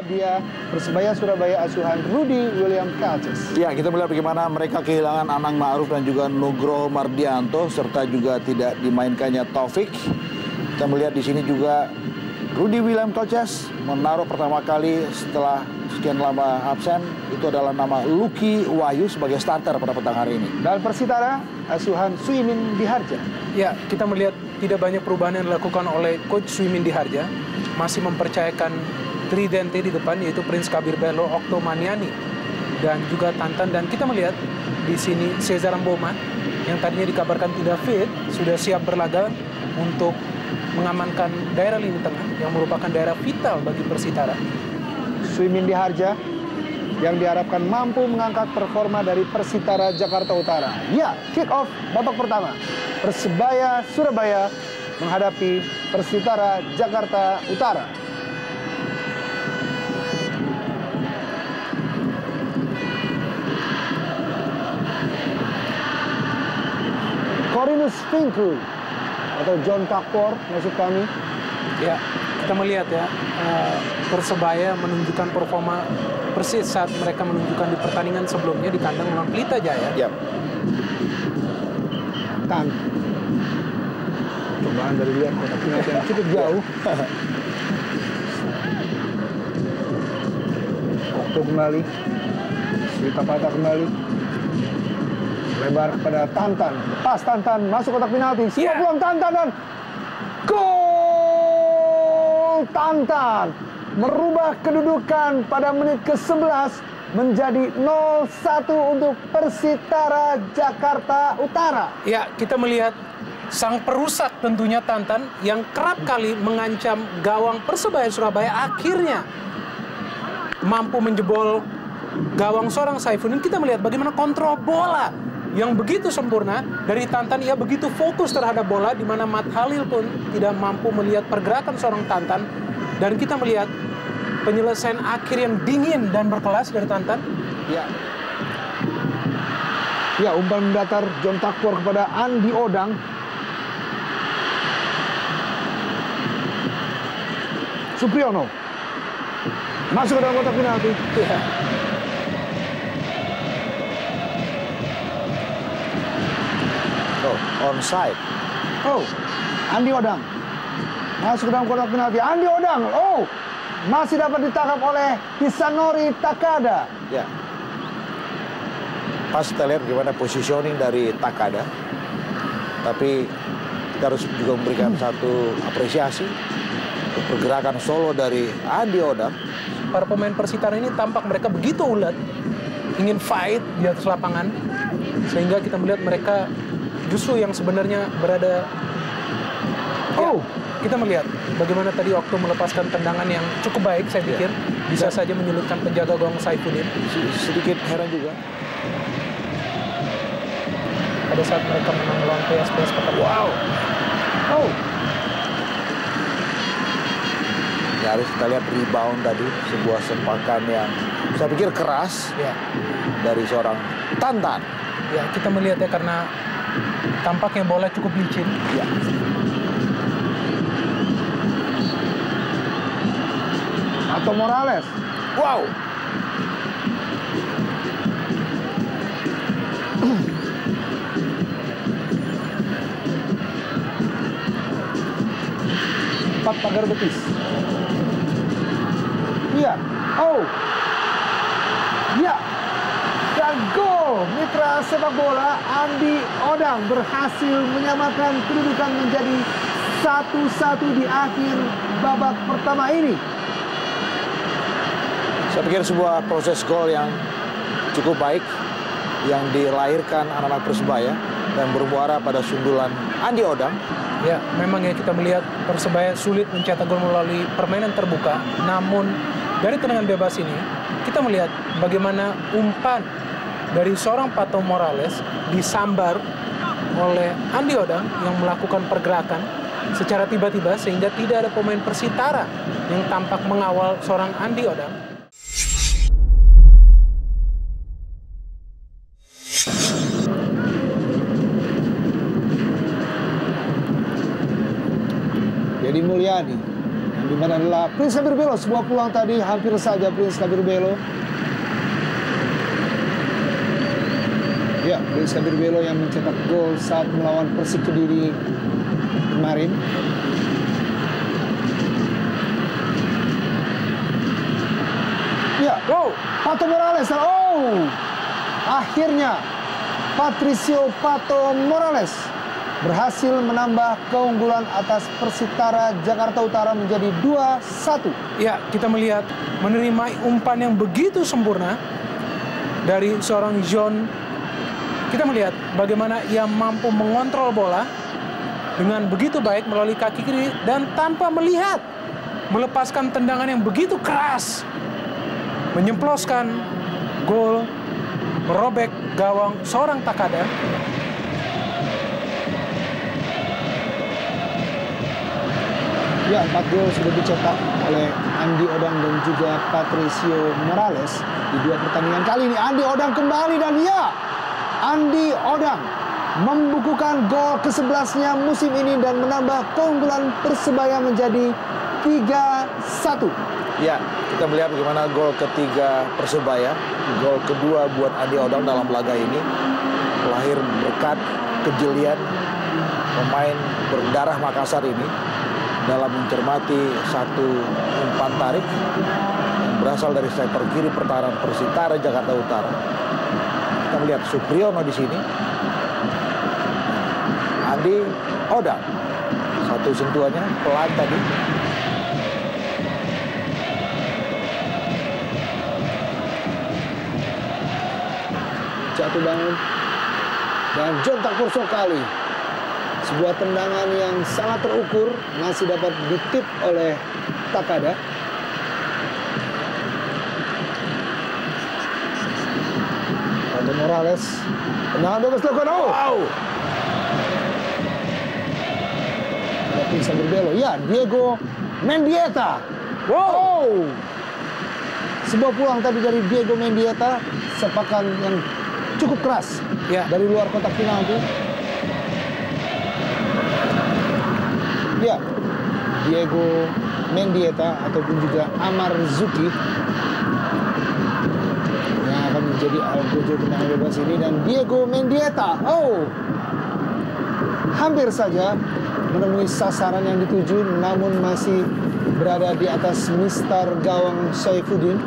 dia Persebaya Surabaya asuhan Rudy William Kalces. Ya, kita melihat bagaimana mereka kehilangan Anang Ma'ruf dan juga Nugroho Mardianto, serta juga tidak dimainkannya Taufik. Kita melihat di sini juga Rudy William Kalces menaruh pertama kali setelah sekian lama absen, itu adalah nama Lucky Wahyu sebagai starter pada petang hari ini. Dan Persitara asuhan Suimin Diharja. Ya, kita melihat tidak banyak perubahan yang dilakukan oleh Coach Suimin Diharja. Masih mempercayakan tridente di depan, yaitu Prince Kabir Bello, Okto Maniani, dan juga Tantan. Dan kita melihat di sini Cesar Mboma yang tadinya dikabarkan tidak fit, sudah siap berlaga untuk mengamankan daerah lini tengah yang merupakan daerah vital bagi Persitara. Suimin Diharja yang diharapkan mampu mengangkat performa dari Persitara Jakarta Utara. Ya, kick off babak pertama. Persebaya Surabaya menghadapi Persitara Jakarta Utara. Corinus Finku atau John Takpor maksud kami. Ya, kita melihat ya, Persebaya menunjukkan performa persis saat mereka menunjukkan di pertandingan sebelumnya di kandang melawan Pelita Jaya. Yap. Tan. Cobaan dari luar kotak penalti yang cukup jauh. Okto kembali. Cerita patah kembali. Lebar kepada Tantan. Pas Tantan masuk kotak penalti. Sebuah peluang Tantan dan gol Tantan. Merubah kedudukan pada menit ke-11 menjadi 0-1 untuk Persitara Jakarta Utara. Ya, kita melihat sang perusak tentunya Tantan yang kerap kali mengancam gawang Persebaya Surabaya akhirnya mampu menjebol gawang seorang Saifuddin. Kita melihat bagaimana kontrol bola yang begitu sempurna dari Tantan. Ia begitu fokus terhadap bola di mana Matt Halil pun tidak mampu melihat pergerakan seorang Tantan. Dan kita melihat penyelesaian akhir yang dingin dan berkelas dari Tantan. Ya. Ya, umpan mendatar John Takpor kepada Andi Odang. Supriyono masuk ke dalam kotak penalti. Ya. Oh, onside. Oh, Andi Odang masuk ke dalam kotak penalti. Andi Odang, oh, masih dapat ditangkap oleh Hisanori Takada. Ya. Pas kita lihat gimana positioning dari Takada. Tapi kita harus juga memberikan satu apresiasi untuk pergerakan solo dari Andi Odang. Para pemain Persitara ini tampak mereka begitu ulet, ingin fight di atas lapangan, sehingga kita melihat mereka justru yang sebenarnya berada. Oh, ya, kita melihat bagaimana tadi Okto melepaskan tendangan yang cukup baik, saya pikir bisa saja menyulitkan penjaga gawang Saifuddin. Sedikit heran juga pada saat mereka menang melawan PS Pekan. Wow. Oh, nyaris kita lihat rebound tadi, sebuah sepakan yang saya pikir keras Ya, dari seorang Tantan. ya, kita melihat ya karena tampaknya bola cukup licin. Ya. atau Morales. Wow. Empat pagar betis. Iya. Oh. Ya. Dan gol. Mitra sepak bola Andi Odang berhasil menyamakan kedudukan menjadi 1-1 di akhir babak pertama ini. Saya pikir sebuah proses gol yang cukup baik yang dilahirkan anak-anak Persebaya dan bermuara pada sundulan Andi Odang. Ya, memang ya kita melihat Persebaya sulit mencetak gol melalui permainan terbuka. Namun dari tendangan bebas ini kita melihat bagaimana umpan dari seorang Pato Morales disambar oleh Andi Odang yang melakukan pergerakan secara tiba-tiba sehingga tidak ada pemain Persitara yang tampak mengawal seorang Andi Odang. Jadi Mulyadi yang di mana adalah Prince Kabir Belo. Sebuah peluang tadi hampir saja Prince Kabir Belo. Ya, Prince Kabir Belo yang mencetak gol saat melawan Persik Kediri kemarin. Ya, Pato Morales. Akhirnya Patricio Pato Morales berhasil menambah keunggulan atas Persitara Jakarta Utara menjadi 2-1. Ya, kita melihat menerima umpan yang begitu sempurna dari seorang John. Kita melihat bagaimana ia mampu mengontrol bola dengan begitu baik melalui kaki kiri dan tanpa melihat, melepaskan tendangan yang begitu keras, menyemploskan gol, merobek gawang seorang Takada. Ya, 4 gol sudah dicetak oleh Andi Odang dan juga Patricio Morales di 2 pertandingan kali ini. Andi Odang kembali dan ya, Andi Odang membukukan gol ke-11-nya musim ini dan menambah keunggulan Persebaya menjadi 3-1. Ya, kita melihat bagaimana gol ketiga Persebaya, gol kedua buat Andi Odang dalam laga ini lahir berkat kejelian pemain berdarah Makassar ini dalam mencermati satu umpan tarik yang berasal dari sektor kiri pertahanan Persitara Jakarta Utara. Kita melihat Supriyono di sini, Andi Odang, satu sentuhannya pelan tadi. Jatuh bangun dan jontak Purso kali. Sebuah tendangan yang sangat terukur masih dapat ditip oleh Takada. Pato Morales, tendangan bebas dilakukan. Wow. Ada Prince Kabir Belo. Ya, Diego Mendieta. Wow. Sebuah peluang tadi dari Diego Mendieta, sepakan yang cukup keras ya dari luar kotak penalti. Ya, Diego Mendieta ataupun juga Amar Zuki yang akan menjadi algojo tendangan bebas ini. Dan Diego Mendieta, hampir saja menemui sasaran yang dituju, namun masih berada di atas mistar gawang Saifuddin.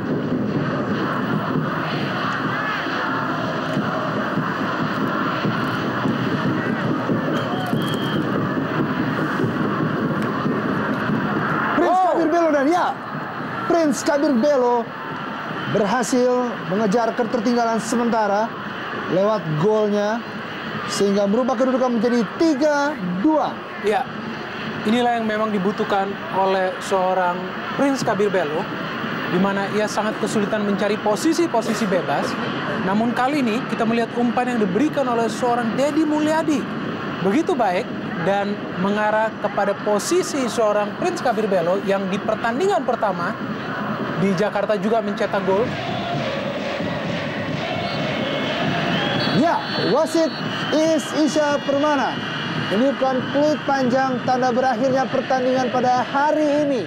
Prince Kabir Belo berhasil mengejar ketertinggalan sementara lewat golnya sehingga merubah kedudukan menjadi 3-2. Ya, inilah yang memang dibutuhkan oleh seorang Prince Kabir Belo, di mana ia sangat kesulitan mencari posisi-posisi bebas. Namun kali ini kita melihat umpan yang diberikan oleh seorang Deddy Mulyadi begitu baik dan mengarah kepada posisi seorang Prince Kabir Belo yang di pertandingan pertama di Jakarta juga mencetak gol. Ya, wasit Isya Permana meniupkan peluit panjang tanda berakhirnya pertandingan pada hari ini.